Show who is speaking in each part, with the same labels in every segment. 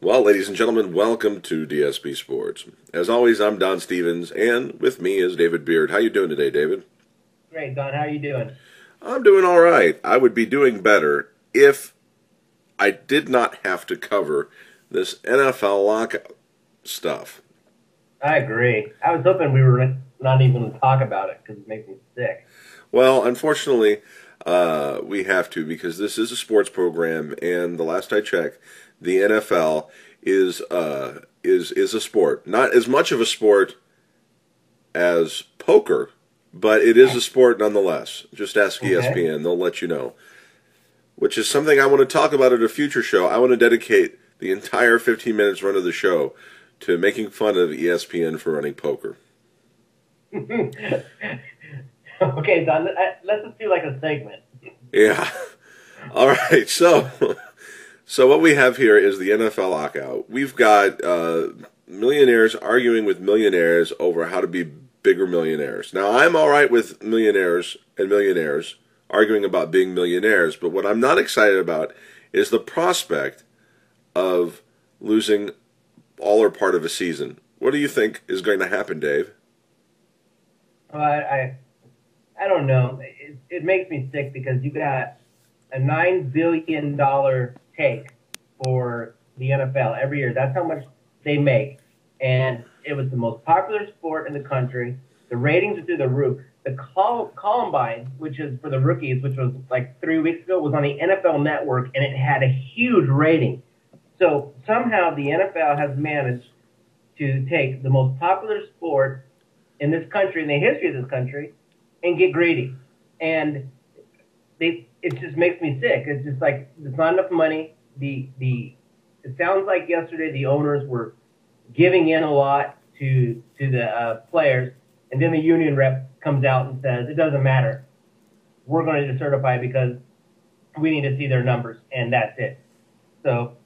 Speaker 1: Well, ladies and gentlemen, welcome to DSP Sports. As always, I'm Don Stevens, and with me is David Beard. How you doing today, David?
Speaker 2: Great, Don. How are you doing?
Speaker 1: I'm doing all right. I would be doing better if I did not have to cover this NFL lockout stuff.
Speaker 2: I agree. I was hoping we were not even going to talk about it because it makes me sick.
Speaker 1: Well, unfortunately, we have to because this is a sports program, and the last I checked, the NFL is a sport. Not as much of a sport as poker, but it is a sport nonetheless. Just ask ESPN; they'll let you know. Which is something I want to talk about at a future show. I want to dedicate the entire 15 minutes run of the show to making fun of ESPN for running poker.
Speaker 2: Okay, Don. Let's just do like a segment.
Speaker 1: Yeah. All right. So what we have here is the NFL lockout. We've got millionaires arguing with millionaires over how to be bigger millionaires. Now, I'm all right with millionaires arguing about being millionaires, but what I'm not excited about is the prospect of losing all or part of a season. What do you think is going to happen, Dave?
Speaker 2: I don't know. It makes me sick because you got a $9 billion take for the NFL every year. That's how much they make. And it was the most popular sport in the country. The ratings are through the roof. The Columbine, which is for the rookies, which was like 3 weeks ago, was on the NFL Network, and it had a huge rating. So somehow the NFL has managed to take the most popular sport in this country, in the history of this country, and get greedy. And it just makes me sick. It's just like there's not enough money. It sounds like yesterday the owners were giving in a lot to the players, and then the union rep comes out and says it doesn't matter. We're going to decertify because we need to see their numbers, and that's it. So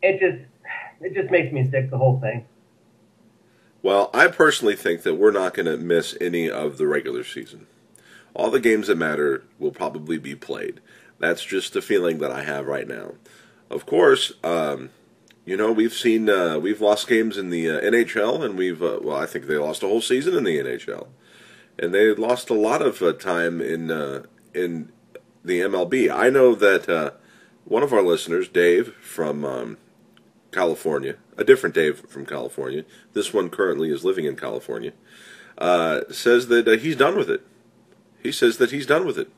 Speaker 2: it just makes me sick, the whole thing.
Speaker 1: Well, I personally think that we're not going to miss any of the regular season. All the games that matter will probably be played. That's just the feeling that I have right now. Of course, we've lost games in the NHL, and I think they lost a whole season in the NHL, and they lost a lot of time in the MLB. I know that one of our listeners, Dave from California, a different Dave from California, this one currently is living in California, says that he's done with it. He says that he's done with it.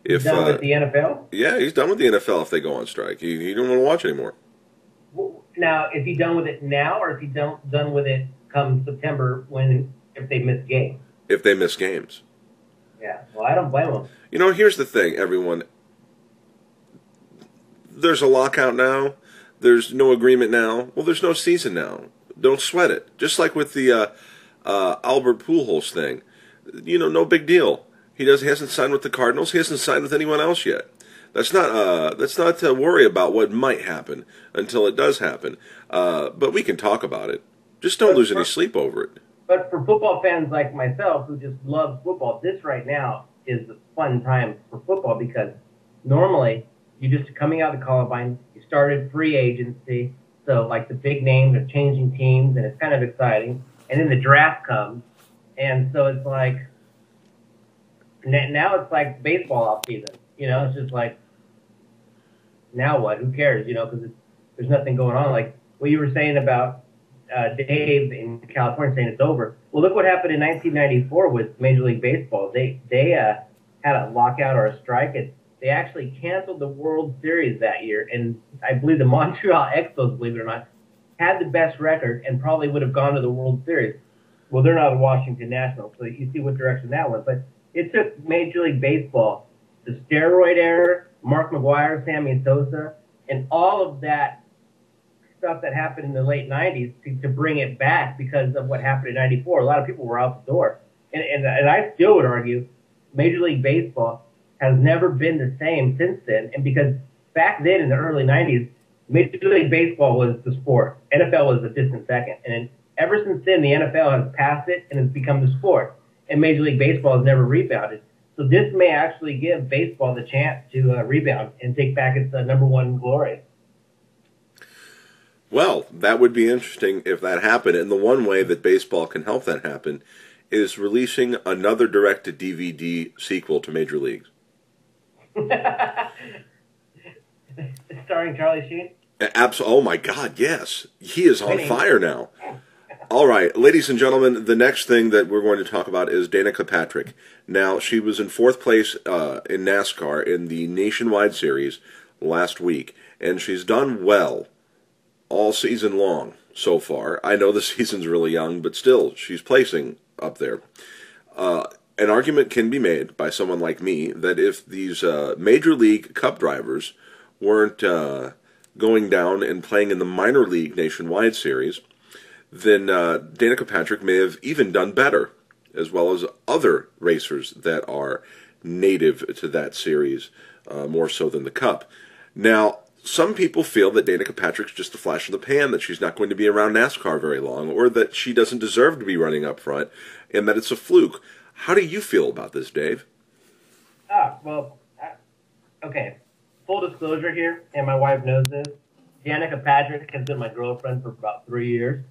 Speaker 2: He's done with the NFL?
Speaker 1: Yeah, he's done with the NFL if they go on strike. He don't want to watch anymore.
Speaker 2: Now, is he done with it now, or is he done with it come September if they miss games?
Speaker 1: If they miss games.
Speaker 2: Yeah, well, I don't blame him.
Speaker 1: You know, here's the thing, everyone. There's a lockout now. There's no agreement now. Well, there's no season now. Don't sweat it. Just like with the Albert Pujols thing. You know, no big deal. He hasn't signed with the Cardinals. He hasn't signed with anyone else yet. That's not to worry about what might happen until it does happen. But we can talk about it. Just don't lose any sleep over it.
Speaker 2: But for football fans like myself who just love football, this right now is the fun time for football because normally you just coming out of the Columbine, you started free agency, so like the big names are changing teams, and it's kind of exciting. And then the draft comes, and so it's like now it's like baseball off season. You know, it's just like now what? Who cares? You know, because there's nothing going on. Like what you were saying about Dave in California saying it's over. Well, look what happened in 1994 with Major League Baseball. They had a lockout or a strike, and they actually canceled the World Series that year. And I believe the Montreal Expos, believe it or not, had the best record and probably would have gone to the World Series. Well, they're not the Washington Nationals, so you see what direction that went. But it took Major League Baseball, the steroid era, Mark McGwire, Sammy Sosa, and all of that stuff that happened in the late 90s to bring it back because of what happened in 94. A lot of people were out the door. And I still would argue Major League Baseball has never been the same since then. And because back then in the early 90s, Major League Baseball was the sport. NFL was a distant second. And ever since then, the NFL has passed it and has become the sport. And Major League Baseball has never rebounded. So this may actually give baseball the chance to rebound and take back its number one glory.
Speaker 1: Well, that would be interesting if that happened. And the one way that baseball can help that happen is releasing another direct-to-DVD sequel to Major Leagues.
Speaker 2: Starring Charlie Sheen?
Speaker 1: Oh, my God, yes. He is on fire now. All right, ladies and gentlemen, the next thing that we're going to talk about is Danica Patrick. Now, she was in fourth place in NASCAR in the Nationwide Series last week, and she's done well all season long so far. I know the season's really young, but still, she's placing up there. An argument can be made by someone like me that if these Major League Cup drivers weren't going down and playing in the minor league Nationwide Series, then Danica Patrick may have even done better, as well as other racers that are native to that series, more so than the Cup. Now, some people feel that Danica Patrick's just a flash in the pan, that she's not going to be around NASCAR very long, or that she doesn't deserve to be running up front, and that it's a fluke. How do you feel about this, Dave?
Speaker 2: Okay. Full disclosure here, and my wife knows this. Danica Patrick has been my girlfriend for about 3 years,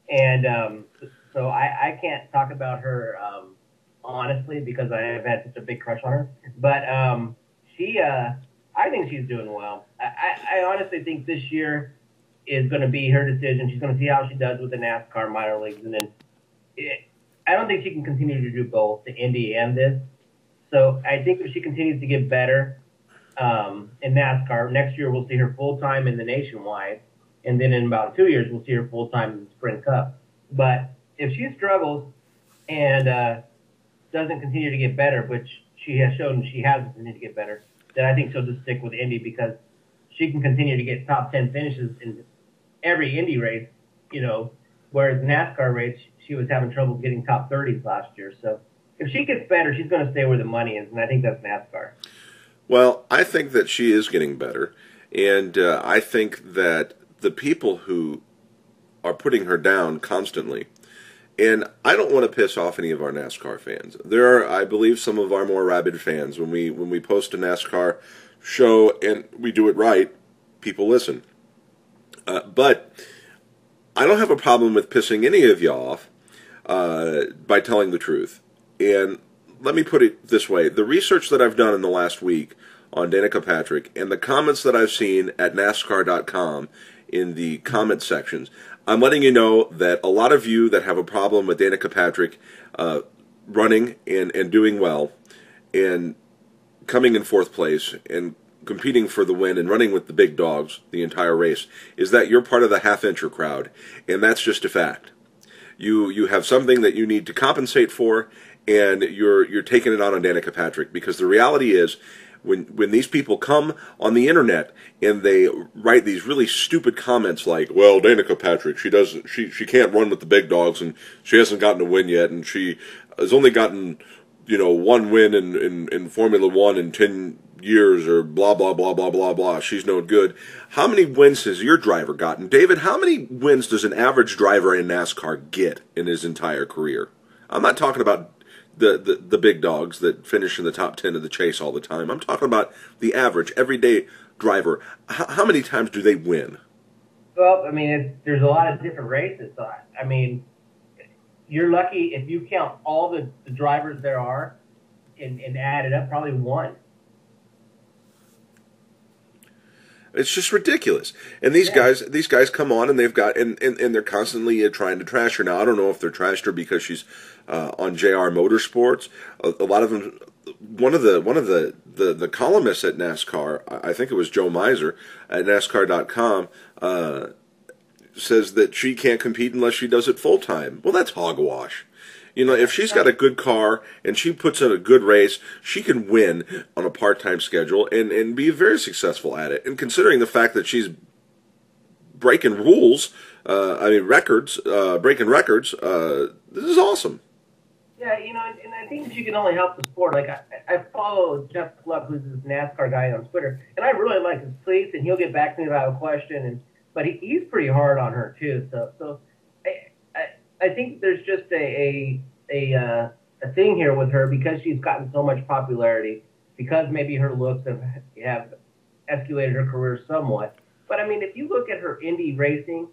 Speaker 2: and so I can't talk about her honestly because I have had such a big crush on her. But I think she's doing well. I honestly think this year is going to be her decision. She's going to see how she does with the NASCAR minor leagues, and then I don't think she can continue to do both, the Indy and this. So I think if she continues to get better in NASCAR, next year we'll see her full-time in the Nationwide, and then in about 2 years we'll see her full-time in the Sprint Cup. But if she struggles and doesn't continue to get better, which she has shown she has continued to get better, then I think she'll just stick with Indy because she can continue to get top 10 finishes in every Indy race, whereas NASCAR race, she was having trouble getting top 30s last year. So if she gets better, she's going to stay where the money is, and I think that's NASCAR.
Speaker 1: Well, I think that she is getting better, and I think that the people who are putting her down constantly, and I don't want to piss off any of our NASCAR fans. There are, I believe, some of our more rabid fans. When we post a NASCAR show and we do it right, people listen. But I don't have a problem with pissing any of you off by telling the truth. And let me put it this way. The research that I've done in the last week on Danica Patrick and the comments that I've seen at NASCAR.com in the comment sections, I'm letting you know that a lot of you that have a problem with Danica Patrick running and doing well and coming in fourth place and competing for the win and running with the big dogs the entire race, is that you're part of the half-incher crowd, and that's just a fact. You have something that you need to compensate for, and you're taking it out on Danica Patrick, because the reality is, when these people come on the internet and they write these really stupid comments like, well, Danica Patrick, she can't run with the big dogs, and she hasn't gotten a win yet, and she has only gotten one win in Formula One in 10 years, or blah blah blah blah blah blah, she's no good. How many wins has your driver gotten? David, how many wins does an average driver in NASCAR get in his entire career? I'm not talking about the big dogs that finish in the top 10 of the chase all the time. I'm talking about the average, everyday driver. How many times do they win?
Speaker 2: Well, I mean, there's a lot of different races. So, I mean, you're lucky if you count all the drivers there are and add it up, probably one.
Speaker 1: It's just ridiculous. And these guys come on and they've got and they're constantly trying to trash her. Now, I don't know if they're trashed her because she's on JR Motorsports. A lot of them. One of the columnists at NASCAR, I think it was Joe Miser at NASCAR.com, says that she can't compete unless she does it full time. Well, that's hogwash. If she's got a good car and she puts in a good race, she can win on a part-time schedule and be very successful at it. And considering the fact that she's breaking rules, records, breaking records, this is awesome.
Speaker 2: Yeah, and I think she can only help the sport. Like, I follow Jeff Club, who's this NASCAR guy on Twitter, and I really like his tweets, and he'll get back to me if I have a question. But he's pretty hard on her, too. So I think there's just a thing here with her because she's gotten so much popularity, because maybe her looks have escalated her career somewhat. But I mean, if you look at her Indy racing,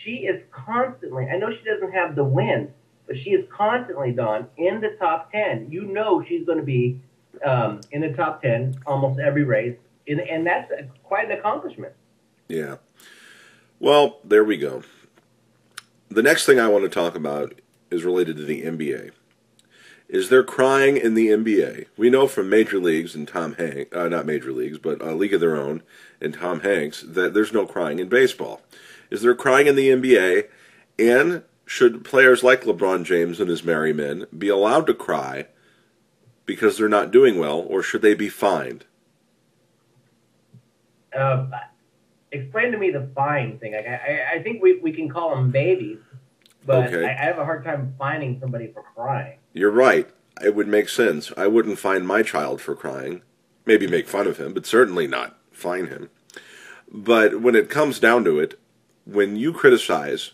Speaker 2: she is constantly. I know she doesn't have the wins, but she is constantly, Don, in the top 10. You know she's going to be in the top 10 almost every race, and that's quite an accomplishment.
Speaker 1: Yeah. Well, there we go. The next thing I want to talk about is related to the NBA. Is there crying in the NBA? We know from Major Leagues and Tom Hanks, not Major Leagues, but League of Their Own and Tom Hanks, that there's no crying in baseball. Is there crying in the NBA? And should players like LeBron James and his merry men be allowed to cry because they're not doing well, or should they be fined?
Speaker 2: Explain to me the fine thing. I think we can call them babies, but
Speaker 1: okay.
Speaker 2: I have a hard time fining somebody for crying.
Speaker 1: You're right. It would make sense. I wouldn't fine my child for crying. Maybe make fun of him, but certainly not fine him. But when it comes down to it, when you criticize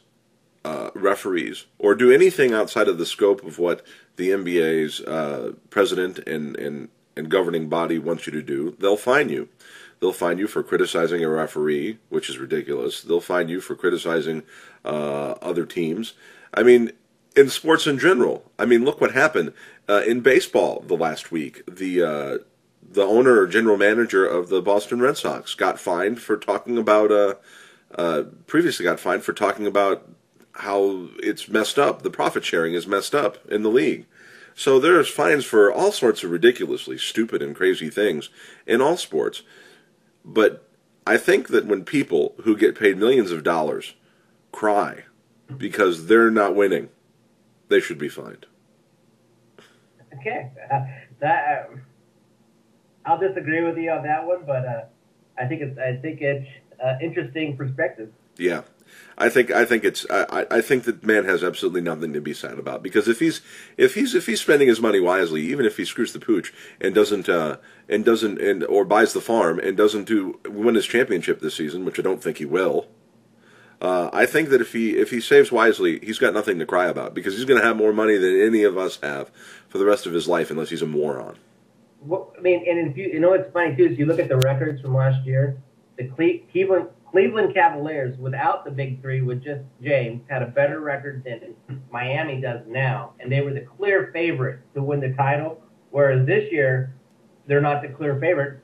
Speaker 1: referees or do anything outside of the scope of what the NBA's president and governing body wants you to do, they'll fine you. They'll fine you for criticizing a referee, which is ridiculous. They'll fine you for criticizing other teams. I mean, in sports in general. I mean, look what happened in baseball the last week. The owner or general manager of the Boston Red Sox got fined for talking about previously got fined for talking about how it's messed up. The profit sharing is messed up in the league. So there's fines for all sorts of ridiculously stupid and crazy things in all sports. But I think that when people who get paid millions of dollars cry because they're not winning, they should be fined.
Speaker 2: Okay, I'll disagree with you on that one, but I think it's interesting perspective.
Speaker 1: Yeah, I think that man has absolutely nothing to be sad about, because if he's spending his money wisely, even if he screws the pooch and doesn't or buys the farm and doesn't win his championship this season, which I don't think he will. I think that if he saves wisely, he's got nothing to cry about, because he's going to have more money than any of us have for the rest of his life, unless he's a moron.
Speaker 2: Well, I mean, and if you know what's funny too is you look at the records from last year. The Cleveland Cavaliers, without the big three, with just James, had a better record than Miami does now, and they were the clear favorite to win the title. Whereas this year, they're not the clear favorite.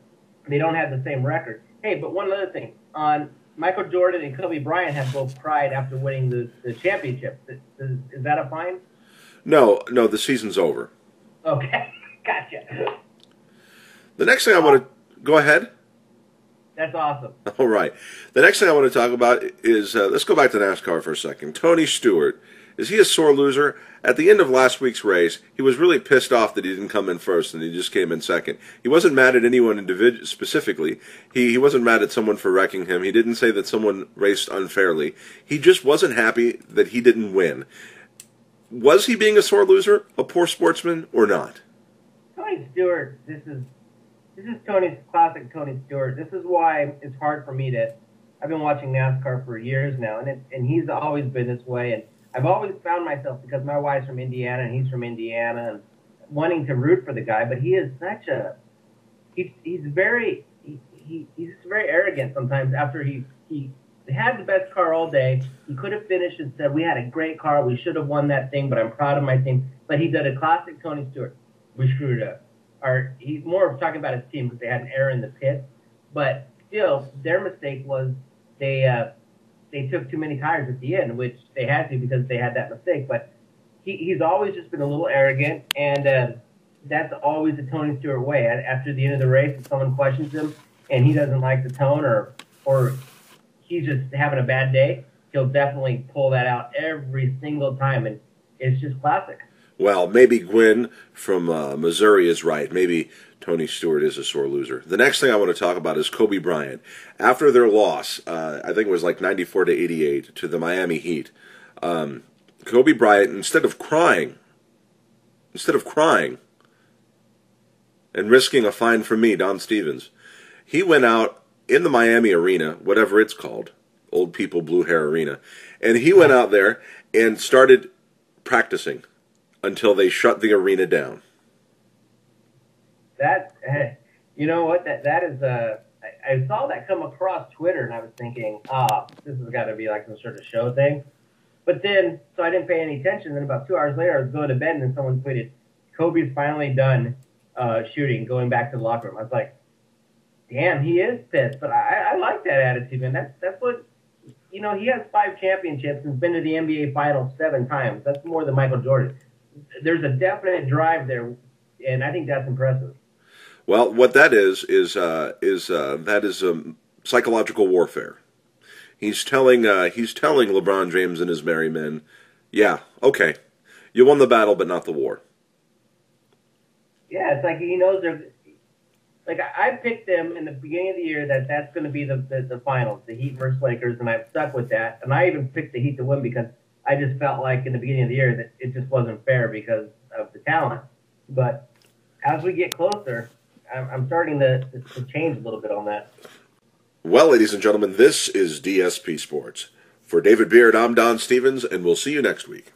Speaker 2: They don't have the same record. Hey, but one other thing on. Michael Jordan and Kobe Bryant have both cried after winning the championship. Is that a fine?
Speaker 1: No, the season's over.
Speaker 2: Okay, gotcha.
Speaker 1: The next thing I want to... Go ahead.
Speaker 2: That's awesome.
Speaker 1: All right. The next thing I want to talk about is... let's go back to NASCAR for a second. Tony Stewart. Is he a sore loser? At the end of last week's race, he was really pissed off that he didn't come in first and he just came in second. He wasn't mad at anyone specifically. He wasn't mad at someone for wrecking him. He didn't say that someone raced unfairly. He just wasn't happy that he didn't win. Was he being a sore loser, a poor sportsman, or not?
Speaker 2: Tony Stewart, this is Tony's classic Tony Stewart. This is why it's hard for me to... I've been watching NASCAR for years now, and he's always been this way, and I've always found myself, because my wife's from Indiana and he's from Indiana, and wanting to root for the guy, but he is such a he's very arrogant sometimes. After he had the best car all day, he could have finished and said, "We had a great car, we should have won that thing, but I'm proud of my team." But he did a classic Tony Stewart. We screwed up. Or he's more of talking about his team because they had an error in the pit, but still their mistake was they took too many tires at the end, which they had to because they had that mistake. But he's always just been a little arrogant, and that's always the Tony Stewart way. After the end of the race, if someone questions him and he doesn't like the tone or he's just having a bad day, he'll definitely pull that out every single time, and it's just classic.
Speaker 1: Well, maybe Gwen from Missouri is right. Maybe Tony Stewart is a sore loser. The next thing I want to talk about is Kobe Bryant. After their loss, I think it was like 94-88 to the Miami Heat, Kobe Bryant, instead of crying and risking a fine from me, Don Stevens, he went out in the Miami Arena, whatever it's called, Old People Blue Hair Arena, and he went out there and started practicing until they shut the arena down.
Speaker 2: That, you know what, that is I saw that come across Twitter, and I was thinking, this has got to be like some sort of show thing. But then, so I didn't pay any attention. Then about 2 hours later, I was going to bed, and then someone tweeted, Kobe's finally done shooting, going back to the locker room. I was like, damn, he is pissed. But I like that attitude, man. That's what, he has 5 championships and been to the NBA Finals 7 times. That's more than Michael Jordan. There's a definite drive there, and I think that's impressive.
Speaker 1: Well, what that is psychological warfare. He's telling LeBron James and his merry men, yeah, okay, you won the battle, but not the war.
Speaker 2: Yeah, it's like he knows they're. Like I picked them in the beginning of the year that's going to be the finals, the Heat versus Lakers, and I've stuck with that. And I even picked the Heat to win because I just felt like in the beginning of the year that it just wasn't fair because of the talent. But as we get closer, I'm starting to change a little bit on that.
Speaker 1: Well, ladies and gentlemen, this is DSP Sports. For David Beard, I'm Don Stevens, and we'll see you next week.